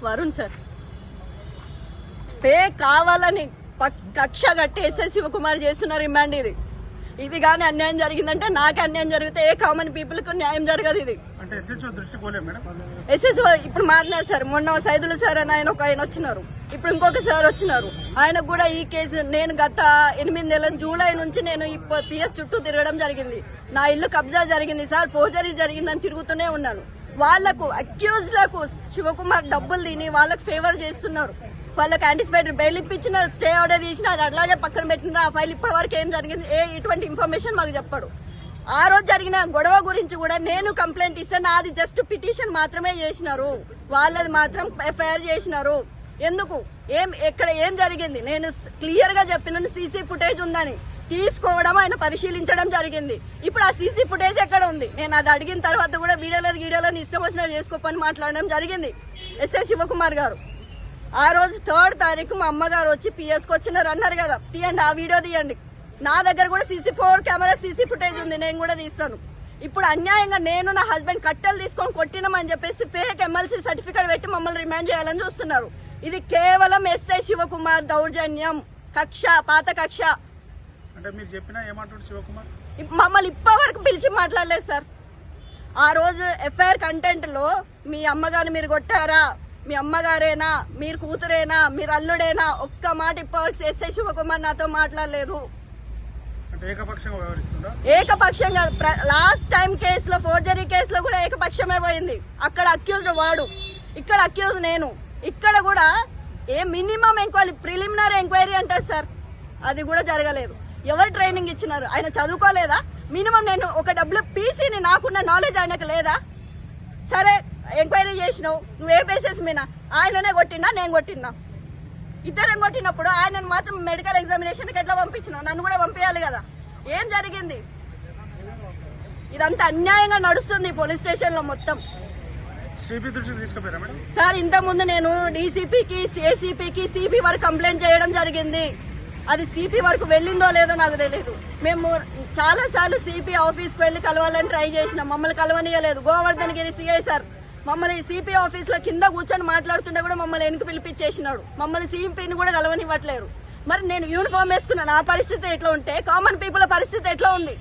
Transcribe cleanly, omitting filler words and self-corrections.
Varun sir pay కావాలని కక్ష కట్టేసే శివకుమార్ చేస్తున్న రిమాండ్ ఇది కానీ అన్యాయం జరిగిందంటే నాకు అన్యాయం జరిగితే ఏ కామన్ పీపుల్ కు న్యాయం జరగదు. ఇది ఎస్ఎస్ఓ ఇప్పుడు మాట్లాడారు సార్. మొన్న సైదులు సార్ అని ఆయన వచ్చినారు, ఇప్పుడు ఇంకొక సార్ వచ్చినారు. ఆయనకు కూడా ఈ కేసు నేను గత 8 నెలల జూలై నుంచి నేను ఈ పిఎస్ చుట్టూ తిరగడం జరిగింది. నా ఇల్లు కబ్జా జరిగింది సార్, ఫోర్జరీ జరిగిందని తిరుగుతూనే ఉన్నాను. వాళ్లకు అక్యూజ్లకు శివకుమార్ డబ్బులు తిని వాళ్ళకు ఫేవర్ చేస్తున్నారు. వాళ్ళకి యాంటిసిపేటరీ బెయిల్ ఇప్పించిన, స్టే ఆర్డర్ తీసిన, అది అట్లాగే పక్కన పెట్టిన. ఆ ఫైల్ ఇప్పటి వరకు ఏం జరిగింది ఇటువంటి ఇన్ఫర్మేషన్ మాకు చెప్పాడు. ఆ రోజు జరిగిన గొడవ గురించి కూడా నేను కంప్లైంట్ ఇస్తాను. నాది జస్ట్ పిటిషన్ మాత్రమే చేసినారు, వాళ్ళది మాత్రం ఎఫ్ఐఆర్ చేసినారు. ఎందుకు ఎక్కడ ఏం జరిగింది నేను క్లియర్ గా చెప్పినాను. సీసీ ఫుటేజ్ ఉందని తీసుకోవడం ఆయన పరిశీలించడం జరిగింది. ఇప్పుడు ఆ సీసీ ఫుటేజ్ ఎక్కడ ఉంది? నేను అది అడిగిన తర్వాత కూడా వీడియోలని ఇష్టం వచ్చినట్టు చేసుకోపని మాట్లాడడం జరిగింది ఎస్ఎస్ శివకుమార్ గారు. ఆ రోజు 3rd తారీఖు మా అమ్మగారు వచ్చి పిఎస్కి వచ్చినారు అన్నారు కదా, తీయండి ఆ వీడియో తీయండి. నా దగ్గర కూడా CC4 కెమెరా సీసీ ఫుటేజ్ ఉంది, నేను కూడా తీస్తాను. ఇప్పుడు అన్యాయంగా నేను నా హస్బెండ్ కట్టెలు తీసుకొని కొట్టినామని చెప్పేసి ఫేక్ MLC సర్టిఫికేట్ పెట్టి మమ్మల్ని రిమాండ్ చేయాలని చూస్తున్నారు. ఇది కేవలం ఎస్ఐ శివకుమార్ దౌర్జన్యం, కక్ష, పాత కక్ష. మమ్మల్ని ఇప్పటి వరకు పిలిచి మాట్లాడలేదు సార్. ఆ రోజు ఎఫ్ఐఆర్ కంటెంట్ లో మీ అమ్మగారిని మీరు కొట్టారా, మీ అమ్మగారేనా, మీరు కూతురేనా, మీరు అల్లుడేనా, ఒక్క మాట ఇప్పటివరకు ఎస్ఐ శివకుమార్ నాతో మాట్లాడలేదు. ఏకపక్షంగా లాస్ట్ టైం కేసులో, ఫోర్జరీ కేసులో కూడా ఏకపక్షమే పోయింది. అక్కడ అక్యూజ్డ్ వాడు, ఇక్కడ అక్యూజ్ నేను. ఇక్కడ కూడా మినిమం ఎంక్వైరీ, ప్రిలిమినరీ ఎంక్వైరీ అంటారు సార్, అది కూడా జరగలేదు. ఎవరు ట్రైనింగ్ ఇచ్చినారు? ఆయన చదువుకోలేదా? మినిమం నేను ఒక WPCని నాకున్న నాలెడ్జ్ ఆయనకు లేదా? సరే ఎంక్వైరీ చేసినావు, నువ్వు ఏ బేసిస్ మీద? ఆయననే కొట్టినా నేను కొట్టినా? ఇద్దరం కొట్టినప్పుడు ఆయనను మాత్రం మెడికల్ ఎగ్జామినేషన్కి ఎట్లా పంపించినావు? నన్ను కూడా పంపించాలి కదా. ఏం జరిగింది? ఇదంతా అన్యాయంగా నడుస్తుంది పోలీస్ స్టేషన్ లో మొత్తం. సార్ ఇంతకుముందు నేను DCPకి, ACPకి, CP వరకు కంప్లైంట్ చేయడం జరిగింది. అది CP వరకు వెళ్ళిందో లేదో నాకు తెలియదు. మేము చాలా సార్లు CP ఆఫీస్కి వెళ్ళి కలవాలని ట్రై చేసినాం, మమ్మల్ని కలవనీయలేదు. గోవర్ధన్ గిరి CI సార్ మమ్మల్ని CP ఆఫీస్ లో కింద కూర్చొని మాట్లాడుతుంటే కూడా మమ్మల్ని వెనక్కి పిలిపించేసినాడు. మమ్మల్ని CPని కూడా కలవనివ్వట్లేరు. మరి నేను యూనిఫామ్ వేసుకున్న నా పరిస్థితి ఎట్లా ఉంటే కామన్ పీపుల్ పరిస్థితి ఎట్లా ఉంది?